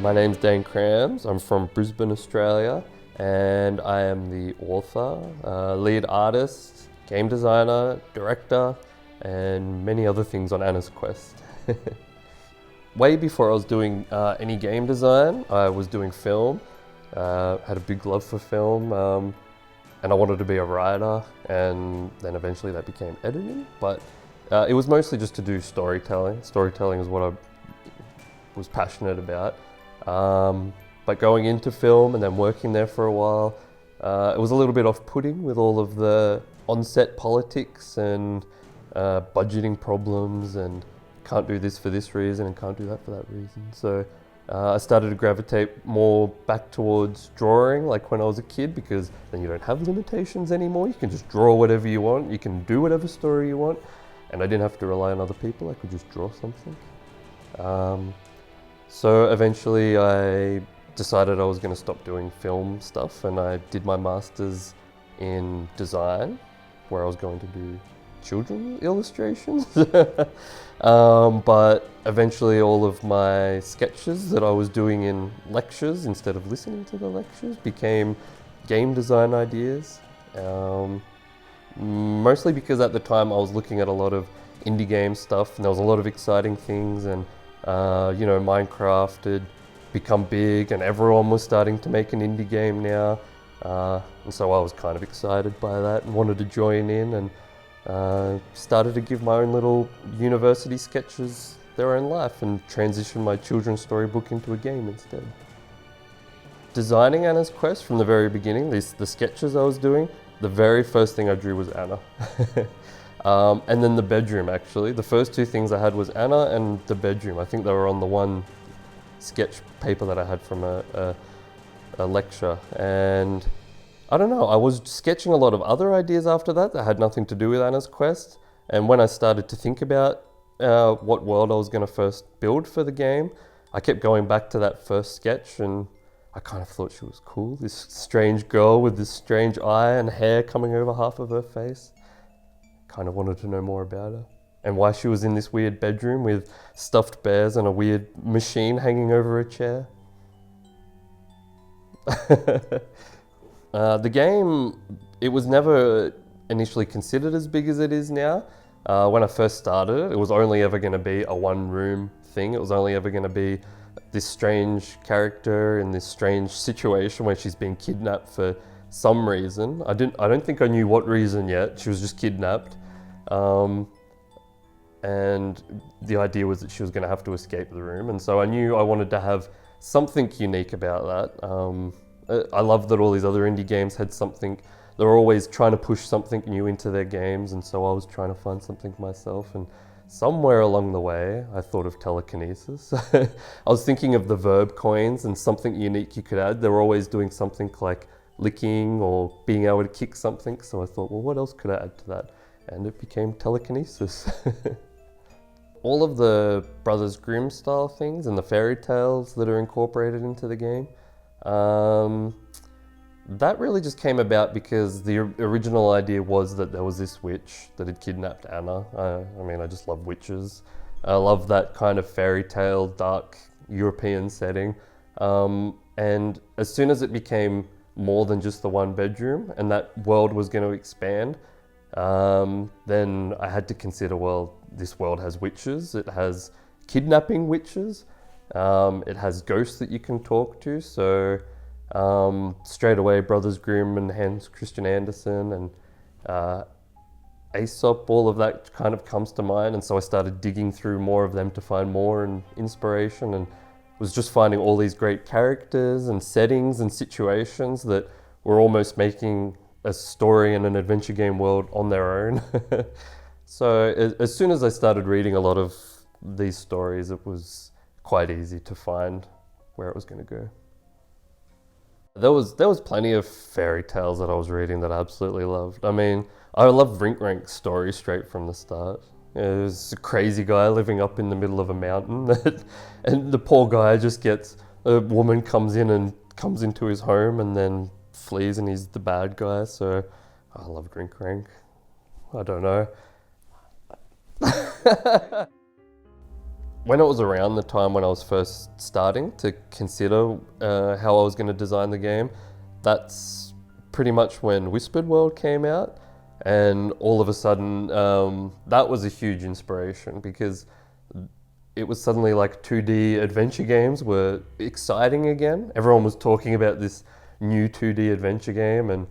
My name's Dane Krams. I'm from Brisbane, Australia, and I am the author, lead artist, game designer, director, and many other things on Anna's Quest. Way before I was doing any game design, I was doing film. Had a big love for film, and I wanted to be a writer, and then eventually that became editing. But it was mostly just to do storytelling. Storytelling is what I was passionate about. But going into film and then working there for a while, it was a little bit off-putting with all of the on-set politics and budgeting problems and can't do this for this reason and can't do that for that reason. So I started to gravitate more back towards drawing like when I was a kid, because then you don't have limitations anymore. You can just draw whatever you want. You can do whatever story you want. And I didn't have to rely on other people. I could just draw something. So eventually I decided I was going to stop doing film stuff, and I did my master's in design, where I was going to do children illustrations. But eventually all of my sketches that I was doing in lectures instead of listening to the lectures became game design ideas. Mostly because at the time I was looking at a lot of indie game stuff, and there was a lot of exciting things, and Minecraft had become big and everyone was starting to make an indie game now. And so I was kind of excited by that and wanted to join in, and started to give my own little university sketches their own life and transition my children's storybook into a game instead. Designing Anna's Quest from the very beginning, the sketches I was doing, the very first thing I drew was Anna. And then the bedroom, actually. The first two things I had was Anna and the bedroom. I think they were on the one sketch paper that I had from a lecture. And I don't know, I was sketching a lot of other ideas after that had nothing to do with Anna's Quest. And when I started to think about what world I was going to first build for the game, I kept going back to that first sketch, and I kind of thought she was cool. This strange girl with this strange eye and hair coming over half of her face. Kind of wanted to know more about her and why she was in this weird bedroom with stuffed bears and a weird machine hanging over a chair. The game, it was never initially considered as big as it is now. When I first started it was only ever going to be a one-room thing. It was only ever going to be this strange character in this strange situation where she's been kidnapped for some reason. I don't think I knew what reason yet. She was just kidnapped. And the idea was that she was going to have to escape the room. And so I knew I wanted to have something unique about that. I love that all these other indie games had something. They were always trying to push something new into their games. And so I was trying to find something myself. And somewhere along the way, I thought of telekinesis. I was thinking of the verb coins and something unique you could add. They were always doing something like licking or being able to kick something. So I thought, well, what else could I add to that? And it became telekinesis. All of the Brothers Grimm style things and the fairy tales that are incorporated into the game, that really just came about because the original idea was that there was this witch that had kidnapped Anna. I just love witches. I love that kind of fairy tale, dark European setting. And as soon as it became more than just the one bedroom and that world was going to expand, then I had to consider, well, this world has witches, it has kidnapping witches, it has ghosts that you can talk to. So straight away, Brothers Grimm and Hans Christian Andersen and Aesop, all of that kind of comes to mind. And so I started digging through more of them to find more and inspiration, and was just finding all these great characters and settings and situations that were almost making a story and an adventure game world on their own. So as soon as I started reading a lot of these stories, it was quite easy to find where it was going to go. There was plenty of fairy tales that I was reading that I absolutely loved. I mean, I loved Rink Rank's story straight from the start. There's a crazy guy living up in the middle of a mountain, and the poor guy just gets, a woman comes into his home and then flees, and he's the bad guy. So I love Rink Rank. I don't know. when it was around the time when I was first starting to consider how I was going to design the game, that's pretty much when Whispered World came out. And all of a sudden, that was a huge inspiration because it was suddenly like 2D adventure games were exciting again. Everyone was talking about this new 2D adventure game, and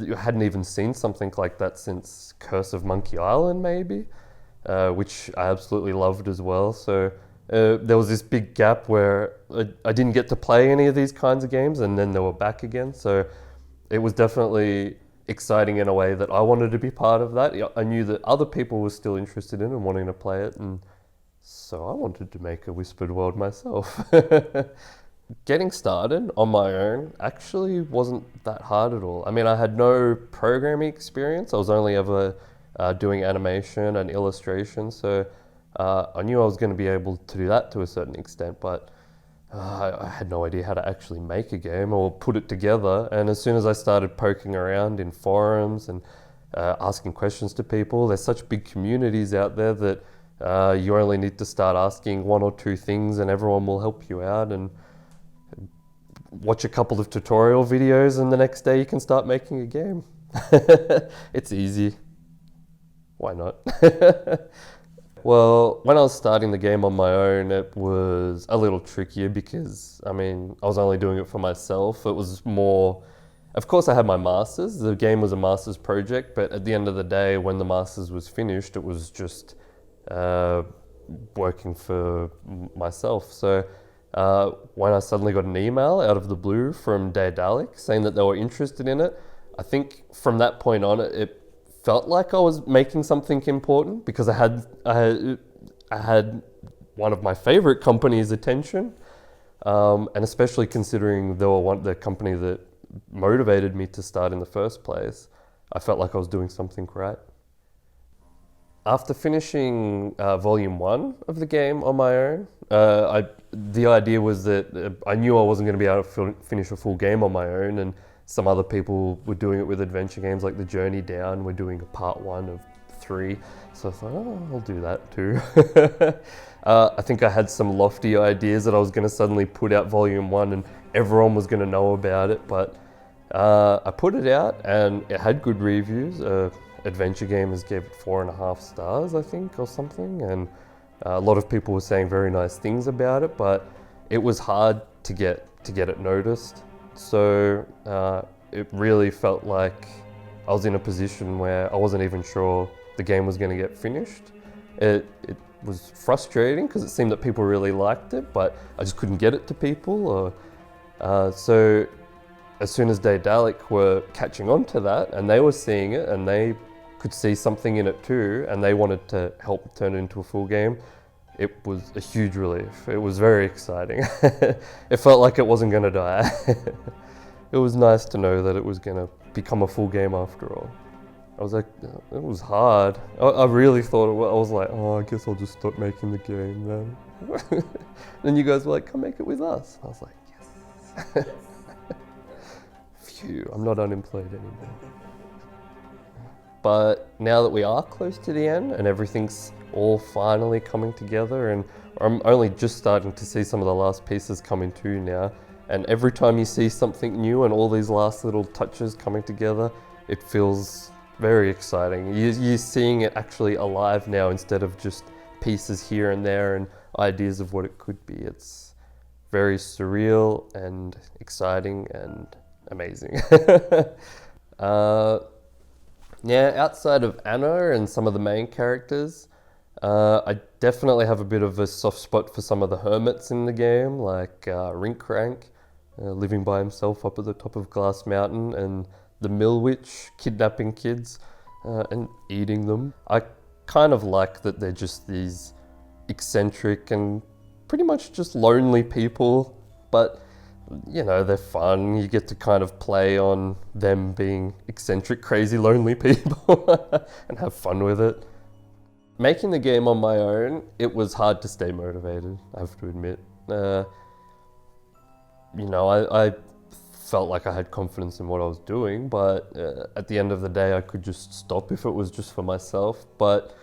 you hadn't even seen something like that since Curse of Monkey Island, maybe, which I absolutely loved as well. So there was this big gap where I didn't get to play any of these kinds of games, and then they were back again. So it was definitely exciting in a way that I wanted to be part of that. I knew that other people were still interested in and wanting to play it, and so I wanted to make a Whispered World myself. Getting started on my own actually wasn't that hard at all. I mean, I had no programming experience. I was only ever doing animation and illustration, so I knew I was going to be able to do that to a certain extent, but I had no idea how to actually make a game or put it together. And as soon as I started poking around in forums and asking questions to people, there's such big communities out there that you only need to start asking one or two things and everyone will help you out, and watch a couple of tutorial videos and the next day you can start making a game. It's easy. Why not? Well, when I was starting the game on my own, it was a little trickier because, I mean, I was only doing it for myself. It was more, of course I had my master's. The game was a master's project, but at the end of the day, when the master's was finished, it was just working for myself. So when I suddenly got an email out of the blue from Daedalic saying that they were interested in it, I think from that point on, it felt like I was making something important because I had one of my favorite companies' attention, and especially considering they were the company that motivated me to start in the first place, I felt like I was doing something right. After finishing Volume 1 of the game on my own, the idea was that I knew I wasn't going to be able to finish a full game on my own, and some other people were doing it with adventure games like The Journey Down. We're doing a part 1 of 3. So I thought, oh, I'll do that too. I think I had some lofty ideas that I was going to suddenly put out Volume 1 and everyone was going to know about it. But I put it out and it had good reviews. Adventure Gamers gave it 4.5 stars, I think, or something. And a lot of people were saying very nice things about it, but it was hard to get it noticed. So it really felt like I was in a position where I wasn't even sure the game was going to get finished. It was frustrating because it seemed that people really liked it, but I just couldn't get it to people. So as soon as Daedalic were catching on to that and they were seeing it and they could see something in it too and they wanted to help turn it into a full game, it was a huge relief. It was very exciting. It felt like it wasn't going to die. It was nice to know that it was going to become a full game after all. I was like, it was hard. I really thought I was like, oh, I guess I'll just stop making the game then. Then you guys were like, come make it with us. I was like, yes. Phew, I'm not unemployed anymore. But now that we are close to the end and everything's all finally coming together, and I'm only just starting to see some of the last pieces coming too now, and every time you see something new and all these last little touches coming together, it feels very exciting. You're seeing it actually alive now instead of just pieces here and there and ideas of what it could be. It's very surreal and exciting and amazing. Yeah, outside of Anna and some of the main characters, I definitely have a bit of a soft spot for some of the hermits in the game, like Rinkrank, living by himself up at the top of Glass Mountain, and the Mill Witch kidnapping kids and eating them. I kind of like that they're just these eccentric and pretty much just lonely people, but you know, they're fun. You get to kind of play on them being eccentric, crazy, lonely people and have fun with it. Making the game on my own, it was hard to stay motivated, I have to admit. You know, I felt like I had confidence in what I was doing, but at the end of the day, I could just stop if it was just for myself. But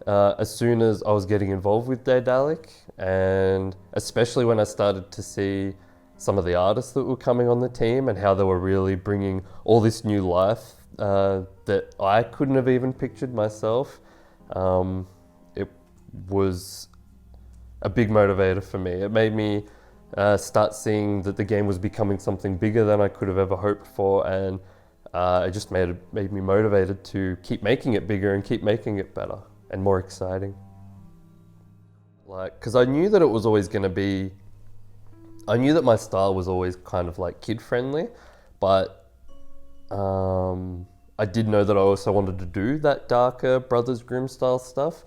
as soon as I was getting involved with Daedalic, and especially when I started to see some of the artists that were coming on the team and how they were really bringing all this new life that I couldn't have even pictured myself, it was a big motivator for me. It made me start seeing that the game was becoming something bigger than I could have ever hoped for, and it just made me motivated to keep making it bigger and keep making it better and more exciting. Like, because I knew that it was always going to be, I knew that my style was always kind of like kid friendly, but I did know that I also wanted to do that darker Brothers Grimm style stuff.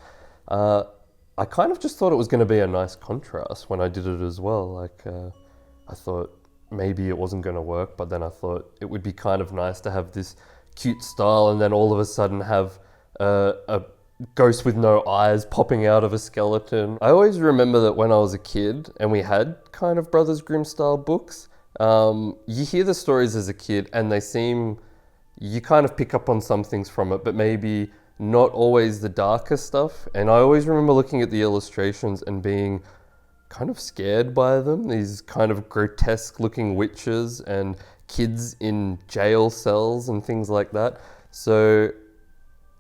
I kind of just thought it was going to be a nice contrast when I did it as well. Like, I thought maybe it wasn't going to work, but then I thought it would be kind of nice to have this cute style and then all of a sudden have a ghost with no eyes popping out of a skeleton. I always remember that when I was a kid and we had kind of Brothers Grimm style books, you hear the stories as a kid and they seem, you kind of pick up on some things from it, but maybe not always the darker stuff. And I always remember looking at the illustrations and being kind of scared by them. These kind of grotesque looking witches and kids in jail cells and things like that. So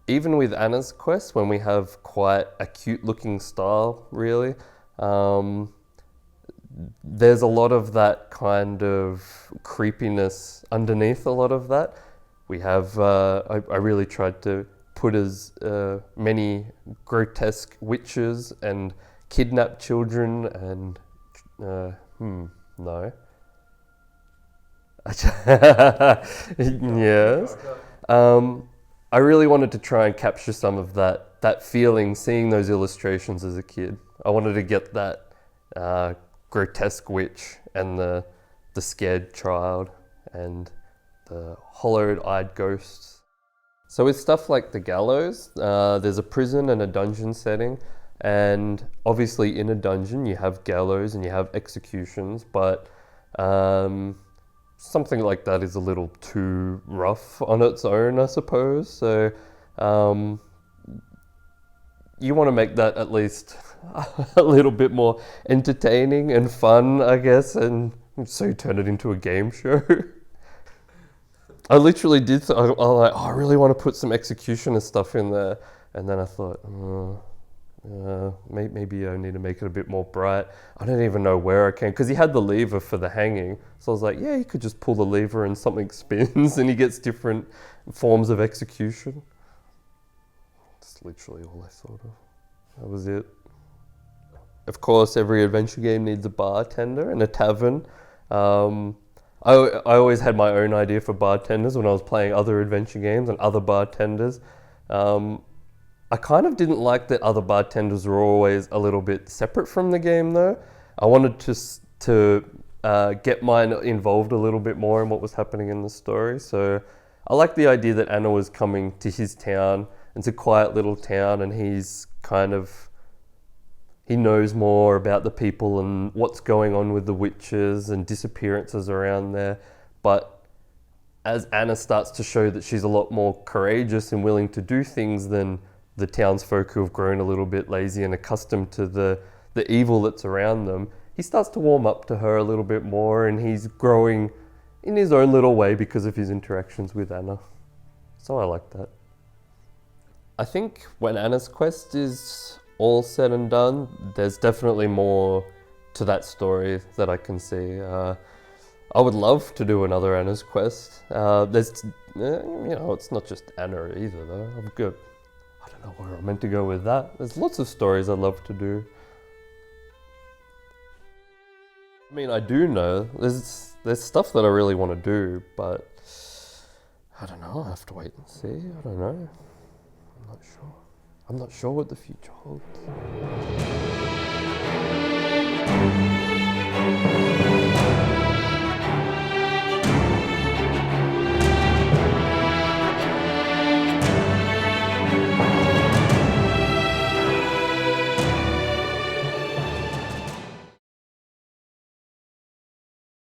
even with Anna's quest, when we have quite a cute looking style, really, there's a lot of that kind of creepiness underneath a lot of that. We have, I really tried to put as many grotesque witches and kidnapped children and, no. Yes. I really wanted to try and capture some of that feeling, seeing those illustrations as a kid. I wanted to get that grotesque witch and the scared child and the hollowed-eyed ghosts. So with stuff like the gallows, there's a prison and a dungeon setting, and obviously in a dungeon you have gallows and you have executions, but something like that is a little too rough on its own, I suppose. So you want to make that at least a little bit more entertaining and fun, I guess, and so you turn it into a game show. I literally did, I like, oh, I really want to put some executioner stuff in there. And then I thought, maybe I need to make it a bit more bright. I don't even know where I can, because he had the lever for the hanging. So I was like, yeah, you could just pull the lever and something spins and he gets different forms of execution. That's literally all I thought of. That was it. Of course, every adventure game needs a bartender and a tavern. I always had my own idea for bartenders when I was playing other adventure games and other bartenders. I kind of didn't like that other bartenders were always a little bit separate from the game though. I wanted to get mine involved a little bit more in what was happening in the story. So I like the idea that Anna was coming to his town. It's a quiet little town and he knows more about the people and what's going on with the witches and disappearances around there. But as Anna starts to show that she's a lot more courageous and willing to do things than the townsfolk who have grown a little bit lazy and accustomed to the evil that's around them, he starts to warm up to her a little bit more, and he's growing in his own little way because of his interactions with Anna. So I like that. I think when Anna's quest is all said and done, there's definitely more to that story that I can see. I would love to do another Anna's quest. It's not just Anna either though. I don't know where I'm meant to go with that. There's lots of stories I'd love to do. I mean, I do know there's stuff that I really want to do, but I don't know. I have to wait and see. I don't know. I'm not sure. I'm not sure what the future holds.